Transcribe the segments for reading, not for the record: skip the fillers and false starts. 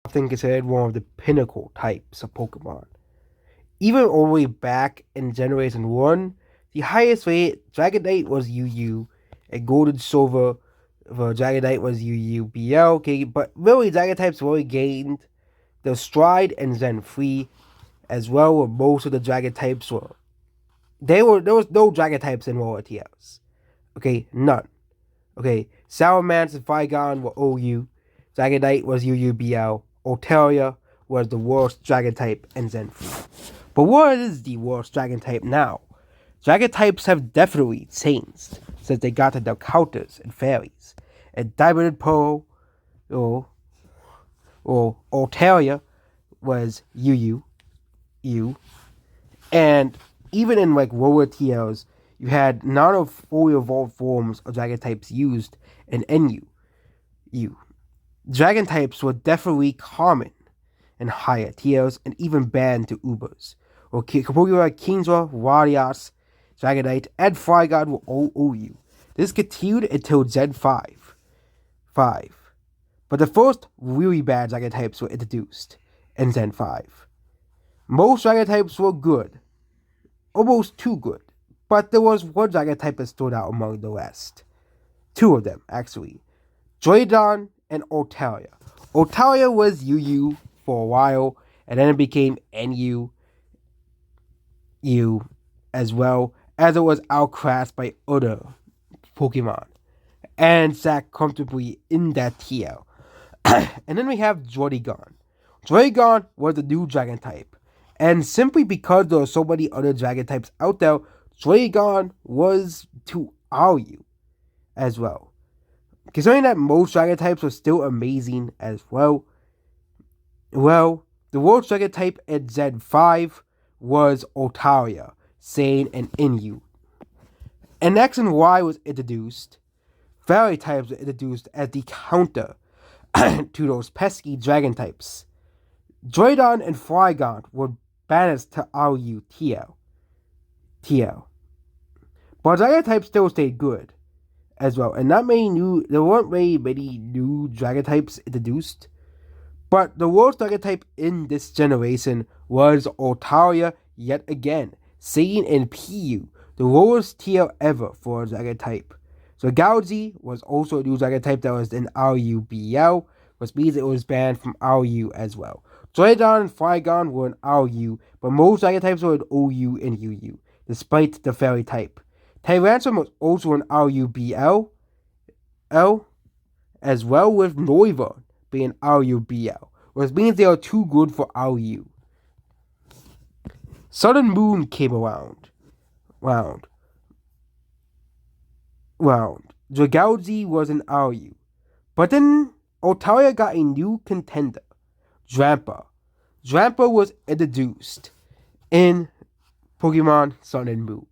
often considered one of the pinnacle types of Pokemon. Even all the way back in Generation 1, the highest rated Dragonite was UU, and Gold and Silver for Dragonite was UUBL, okay, but really Dragon types really gained their stride in Gen 3 as well, where most of the Dragon types were. There was no Dragon types in Roller TLs. Okay, none. Okay, Salamence and Flygon were OU, Dragonite was UUBL, Altaria was the worst Dragon type in Gen 3. But what is the worst Dragon type now? Dragon types have definitely changed since they got to their counters and fairies. And Diamond and Pearl, or Altaria, was UU, and even in like lower TLs, you had none of fully evolved forms of Dragon types used in NU. Dragon types were definitely common in higher TLs and even banned to Ubers. Or Pokemon like Kingdra, Latias, Dragonite, and Flygon were all OU. This continued until Gen 5. But the first really bad Dragon types were introduced in Gen 5. Most Dragon types were good, almost too good, but there was one Dragon type that stood out among the rest. Two of them, actually. Joydon and Altaria. Altaria was UU for a while, and then it became NU as well, as it was outclassed by other Pokemon, and sat comfortably in that TL. And then we have Druddigon. Druddigon was the new Dragon type, and simply because there are so many other Dragon types out there, Druddigon was to RU as well. Considering that most Dragon types were still amazing as well, the worst Dragon type in Gen 5 was Altaria, Sane, and Inu. And X and Y was introduced. Fairy types were introduced as the counter to those pesky Dragon types. Joydon and Flygon were banished to RU TL. But Dragon types still stayed good as well, and there weren't very many new Dragon types introduced. But the worst Dragon type in this generation was Altaria yet again, seen in PU, the lowest tier ever for a Dragon type. So Gauzy was also a new Dragon type that was in RUBL, which means it was banned from RU as well. Joydon and Flygon were in RU, but most Dragon types were in OU and UU, despite the fairy type. Tyrantrum was also in RUBL as well, with Noivern being RUBL, which means they are too good for RU. Sun and Moon came around. Dragoutsy was an RU. But then Altaria got a new contender, Drampa. Drampa was introduced in Pokemon Sun and Moon,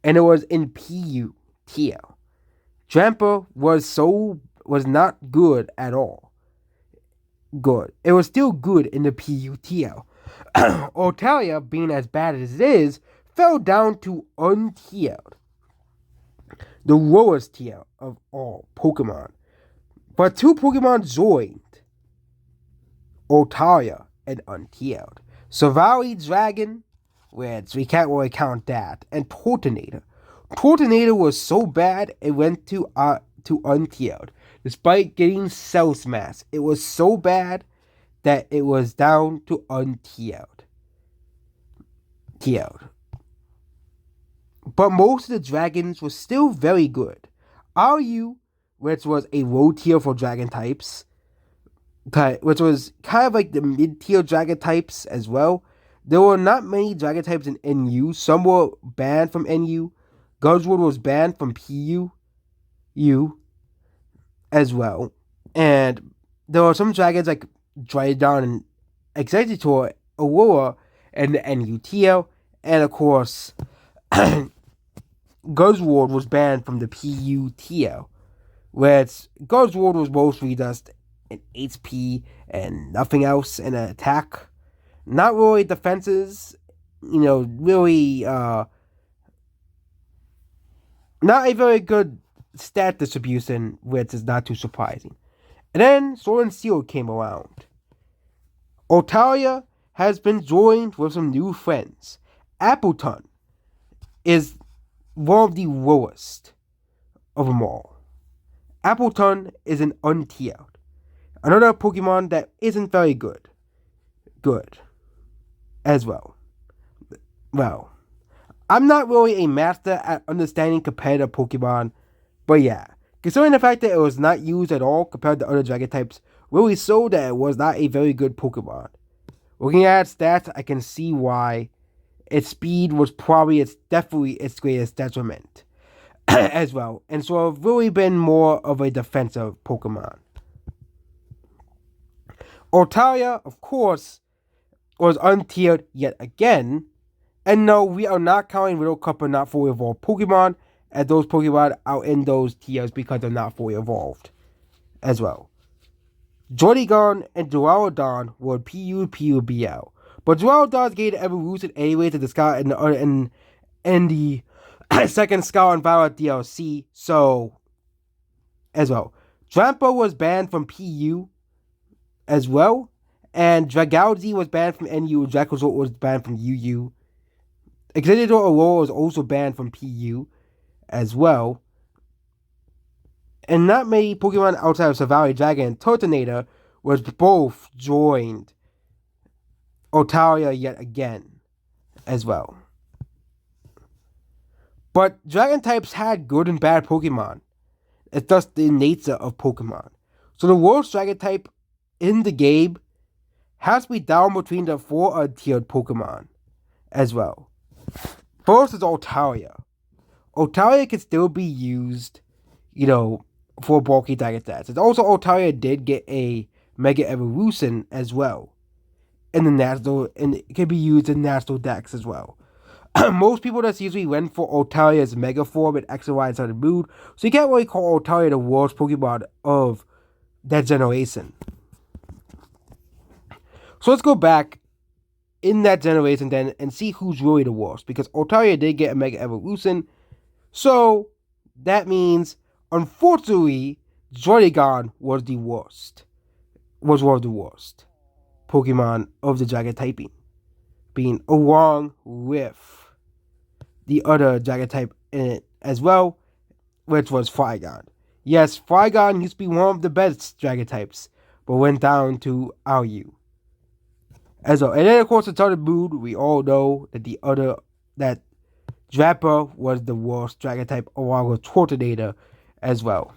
and it was in PU TL. Drampa was not good at all. Good. It was still good in the PU TL. Altaria, being as bad as it is, fell down to untiered, the lowest tier of all Pokemon. But two Pokemon joined Altaria and untiered. Savali Dragon, which we can't really count that, and Tortonator. Tortonator was so bad it went to untiered. Despite getting Cells Mass, it was so bad that it was down to untiered. But most of the dragons were still very good. RU, which was a low tier for dragon types, which was kind of like the mid-tier dragon types as well. There were not many dragon types in NU. Some were banned from NU. Guzzwood was banned from PU as well. And there were some dragons like Drydon and Exeggutor, Aurora, and the NUTL. And of course, Guzzwood was banned from the PUTL, where Guzzwood was mostly just an HP and nothing else in an attack. Not really defenses, really not a very good stat distribution, which is not too surprising. And then Sword and Shield came around. Altaria has been joined with some new friends. Appletun is one of the lowest of them all. Appletun is an untiered. Another Pokemon that isn't very good. Good. As well. Well, I'm not really a master at understanding competitive Pokemon, but yeah. Considering the fact that it was not used at all compared to other Dragon types, really showed that it was not a very good Pokemon. Looking at its stats, I can see why its speed was definitely its greatest detriment as well, and so it's really been more of a defensive Pokemon. Altaria, of course, was untiered yet again, and no, we are not counting Riddle Cup and not fully evolved Pokemon, as those Pokemon are in those tiers because they're not fully evolved as well. Jolteon and Duraludon were PU, PUBL. But Duraludon's gained evolution anyway to the Scout and the second Scout and Violet DLC, so as well. Drampa was banned from PU as well, and Dragalge was banned from NU, Dracozolt was banned from UU. Exeggutor Aurora was also banned from PU as well. And not many Pokemon outside of Savali Dragon and Turtonator was both joined Altaria yet again as well. But Dragon types had good and bad Pokemon. It's just the nature of Pokemon. So the worst Dragon type in the game has to be down between the 4 untiered Pokemon as well. First is Altaria. Altaria can still be used, for bulky Dragon stats. And also, Altaria did get a Mega Evolution as well and it can be used in National Dex as well. Most people just usually went for Altaria's Mega Form and X and Y inside the mood, so you can't really call Altaria the worst Pokemon of that generation. So let's go back in that generation then and see who's really the worst, because Altaria did get a Mega Evolution, so that means, unfortunately, Jolteon was the worst. Was one of the worst Pokemon of the Dragon typing, being along with the other Dragon type in it as well, which was Flygon. Yes, Flygon used to be one of the best Dragon types, but went down to RU. As well, and then of course, in Southern Moon, we all know that Drampa was the worst Dragon type, along with Turtonator as well.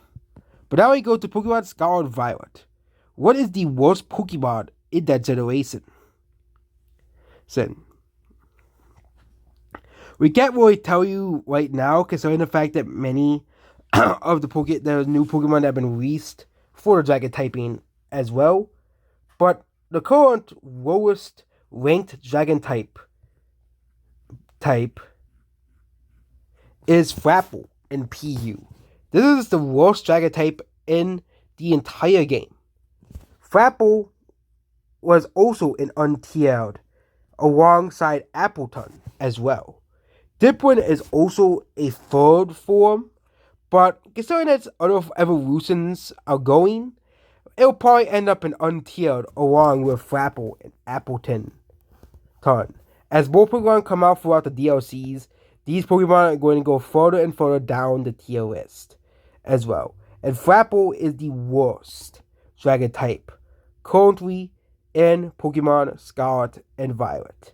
But now we go to Pokemon Scarlet and Violet. What is the worst Pokemon in that generation? So, we can't really tell you right now, considering the fact that many of the new Pokemon have been released for the Dragon typing as well. But the current lowest ranked Dragon type is Flapple in PU. This is the worst Dragon type in the entire game. Flapple was also an untiered alongside Appletun as well. Dipwin is also a third form, but considering its other evolutions are going, it'll probably end up an untiered along with Flapple and Appletun. As more Pokemon come out throughout the DLCs, these Pokemon are going to go further and further down the tier list as well. And Flapple is the worst Dragon type currently in Pokemon Scarlet and Violet.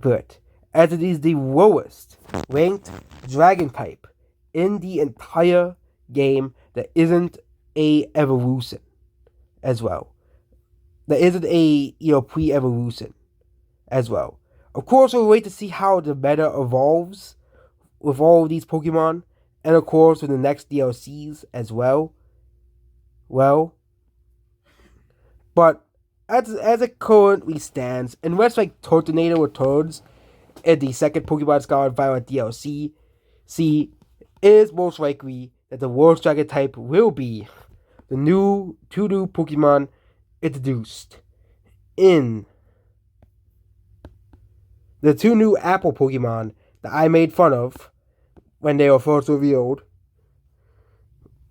But as it is the lowest ranked Dragon type in the entire game that isn't a evolution as well. That isn't a pre-evolution as well. Of course, we'll wait to see how the meta evolves with all of these Pokemon, and of course with the next DLCs as well. But as it currently stands, unless like Turtonator returns in the second Pokemon Scarlet and Violet DLC, it is most likely that the worst Dragon type will be the two new Pokemon introduced in the 2 new Apple Pokemon that I made fun of when they were first revealed,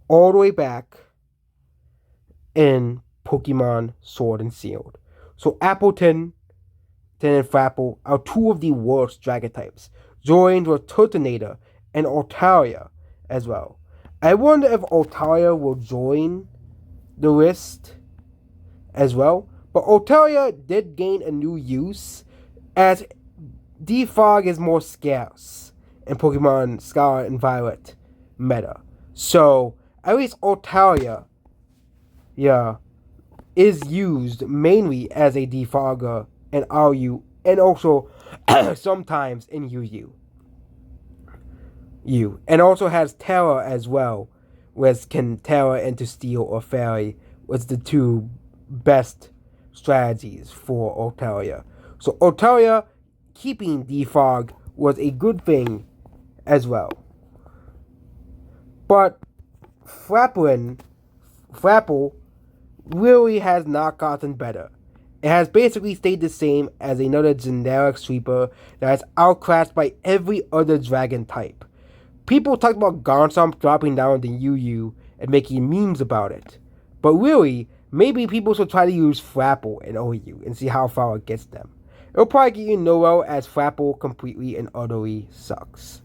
all the way back in Pokemon Sword and Shield. So Appleton, and Frapple are two of the worst dragon types, joined with Turtonator and Altaria as well. I wonder if Altaria will join the list as well. But Altaria did gain a new use as Defog is more scarce in Pokemon Scarlet and Violet meta. So at least Altaria, is used mainly as a defogger in RU and also sometimes in UU. And also has Terra as well, which can Terra into Steel or Fairy, was the two best strategies for Altaria. So Altaria keeping Defog was a good thing as well. But Frapple really has not gotten better. It has basically stayed the same as another generic sweeper that is outclassed by every other dragon type. People talk about Garchomp dropping down to UU and making memes about it. But really, maybe people should try to use Frapple in OU and see how far it gets them. It'll probably get you nowhere as Frapple completely and utterly sucks.